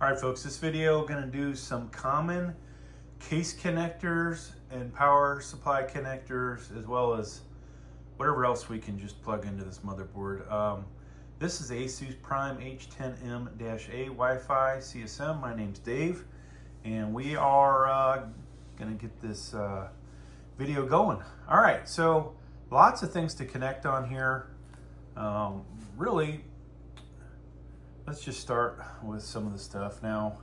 All right, folks, this video going to do some common case connectors and power supply connectors, as well as whatever else we can just plug into this motherboard. This is Asus Prime H810m-A Wi-Fi CSM. My name's Dave, and we are going to get this video going. All right, so lots of things to connect on here. Really, let's just start with some of the stuff. Now,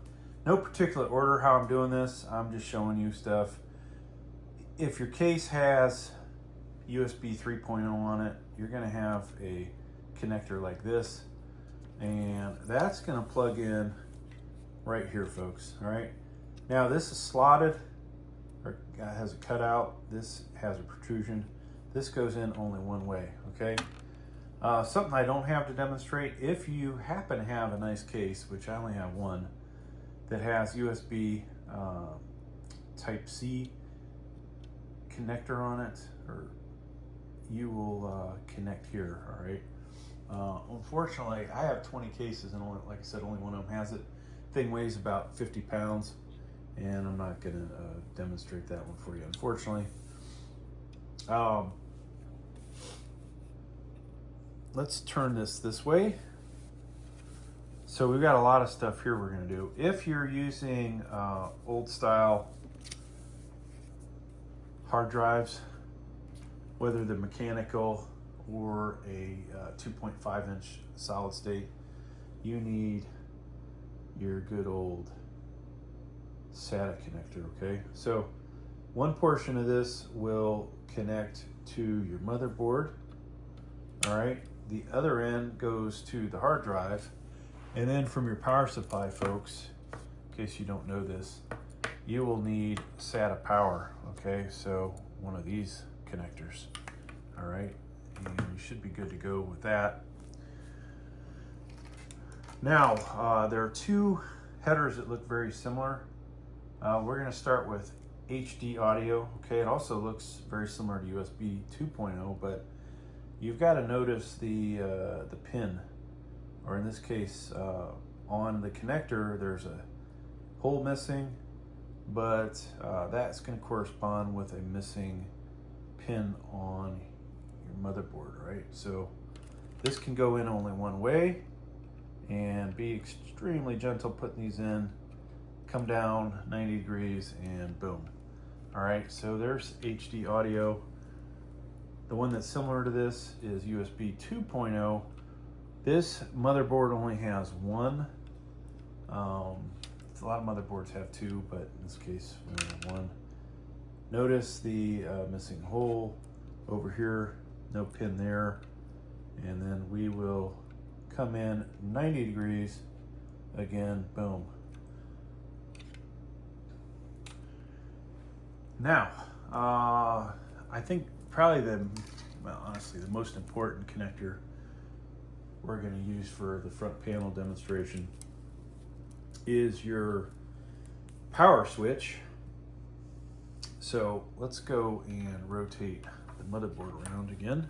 no particular order how I'm doing this. I'm just showing you stuff. If your case has USB 3.0 on it, you're going to have a connector like this, and that's going to plug in right here, folks. All right. Now, this is slotted, or has a cutout. This has a protrusion. This goes in only one way. Okay. Something I don't have to demonstrate, if you happen to have a nice case, which I only have one, that has USB Type-C connector on it, or you will connect here, all right? Unfortunately, I have 20 cases, and only, like I said, only one of them has it. Thing weighs about 50 pounds, and I'm not gonna demonstrate that one for you, unfortunately. Let's turn this way. So we've got a lot of stuff here we're going to do. If you're using old style hard drives, whether they're mechanical or a 2.5 inch solid state, you need your good old SATA connector, okay? So one portion of this will connect to your motherboard, all right? The other end goes to the hard drive, and then from your power supply, folks, in case you don't know this, you will need SATA power, okay? So one of these connectors, all right? And you should be good to go with that. Now, there are two headers that look very similar. We're gonna start with HD audio, okay? It also looks very similar to USB 2.0, but you've got to notice the pin, or in this case, on the connector, there's a hole missing, but that's going to correspond with a missing pin on your motherboard, right? So this can go in only one way, and be extremely gentle putting these in. Come down 90 degrees, and boom. All right, so there's HD audio. The one that's similar to this is USB 2.0. This motherboard only has one. A lot of motherboards have two, but in this case, we only have one. Notice the missing hole over here, no pin there. And then we will come in 90 degrees, again, boom. Now, I think probably honestly, the most important connector we're going to use for the front panel demonstration is your power switch. So let's go and rotate the motherboard around again.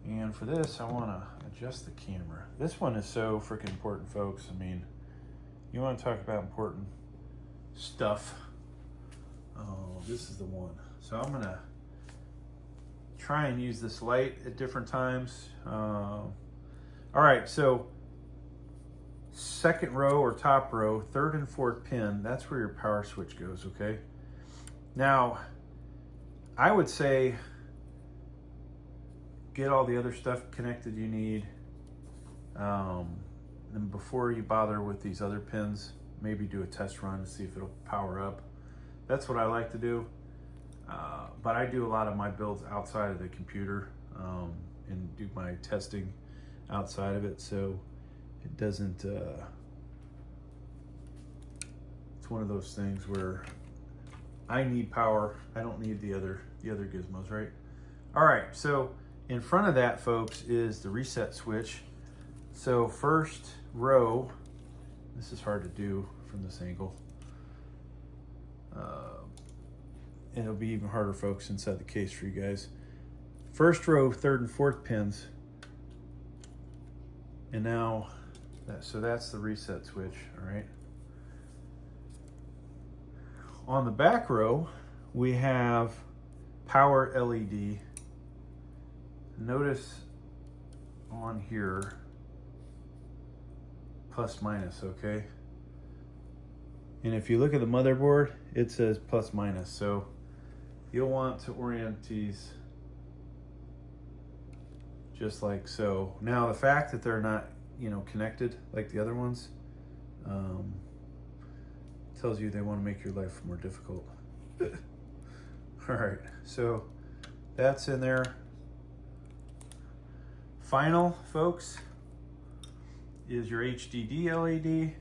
And for this, I want to adjust the camera. This one is so freaking important, folks. I mean, you want to talk about important stuff. Oh, this is the one. So I'm gonna try and use this light at different times. All right, so second row or top row, third and fourth pin, that's where your power switch goes, okay? Now, I would say get all the other stuff connected you need. And before you bother with these other pins, maybe do a test run to see if it'll power up. That's what I like to do, but I do a lot of my builds outside of the computer and do my testing outside of it, so it doesn't, it's one of those things where I need power, I don't need the other gizmos, right? All right, so in front of that, folks, is the reset switch. So first row, this is hard to do from this angle. And it'll be even harder, folks, inside the case for you guys. First row, third and fourth pins And now, so that's the reset switch, all right? On the back row, we have power LED. Notice on here, plus minus, okay? And if you look at the motherboard, it says plus minus. So you'll want to orient these just like so. Now the fact that they're not, connected like the other ones, tells you they want to make your life more difficult. All right, so that's in there. Final, folks, is your HDD LED.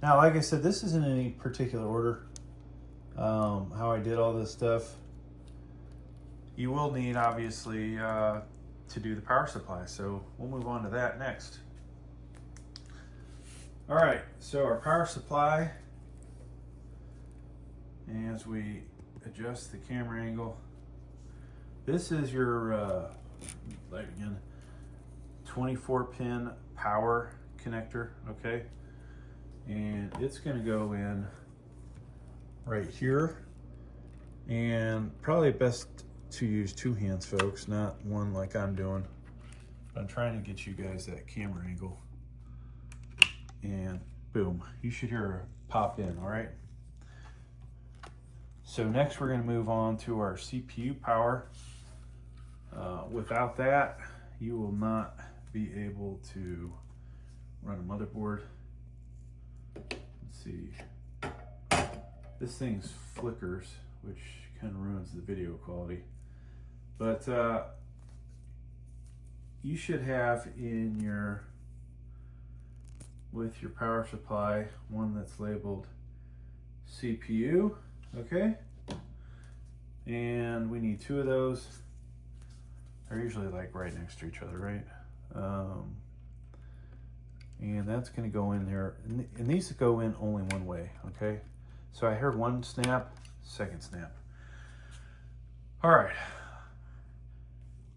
Now, like I said, this isn't in any particular order, how I did all this stuff. You will need, obviously, to do the power supply, so we'll move on to that next. All right, so our power supply, as we adjust the camera angle, this is your, like again, 24-pin power connector, okay? And it's gonna go in right here. And probably best to use two hands, folks, not one like I'm doing. I'm trying to get you guys that camera angle. And boom, you should hear her pop in, all right? So next we're gonna move on to our CPU power. Without that, you will not be able to run a motherboard. Let's see. This thing flickers, which kind of ruins the video quality. But you should have in your, with your power supply, one that's labeled CPU, okay? And we need two of those. They're usually like right next to each other, right? And that's gonna go in there. And these go in only one way, okay? So I heard one snap, second snap. All right.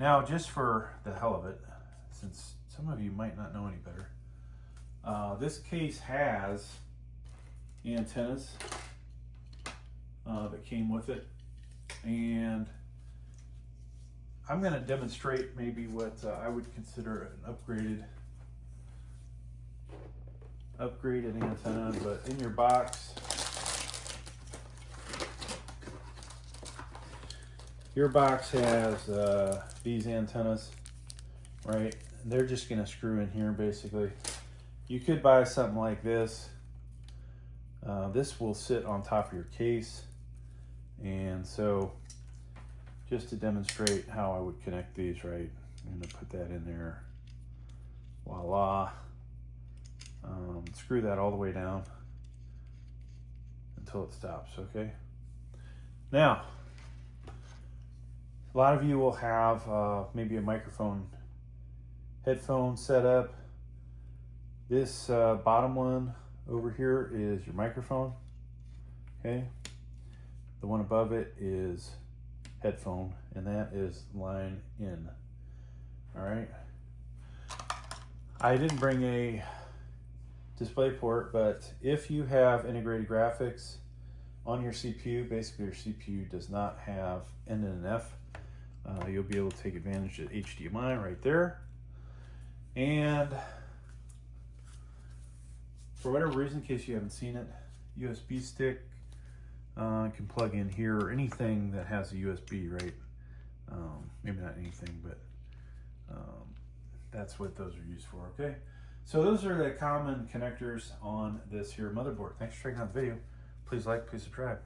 Now, just for the hell of it, since some of you might not know any better, this case has antennas that came with it. And I'm going to demonstrate maybe what I would consider an upgraded antenna, but in your box, your box has these antennas, right? They're just going to screw in here basically. You could buy something like this. This will sit on top of your case, and so just to demonstrate how I would connect these, right? I'm gonna put that in there. Voila. Screw that all the way down until it stops, okay? Now, a lot of you will have maybe a microphone headphone set up. This bottom one over here is your microphone, okay? The one above it is headphone, and that is line in. All right. I didn't bring a display port, but if you have integrated graphics on your CPU, basically your CPU does not have N and an F, you'll be able to take advantage of HDMI right there. And for whatever reason, in case you haven't seen it, USB stick can plug in here, or anything that has a USB, right? Maybe not anything, but that's what those are used for, okay? So those are the common connectors on this here motherboard. Thanks for checking out the video. Please like, please subscribe.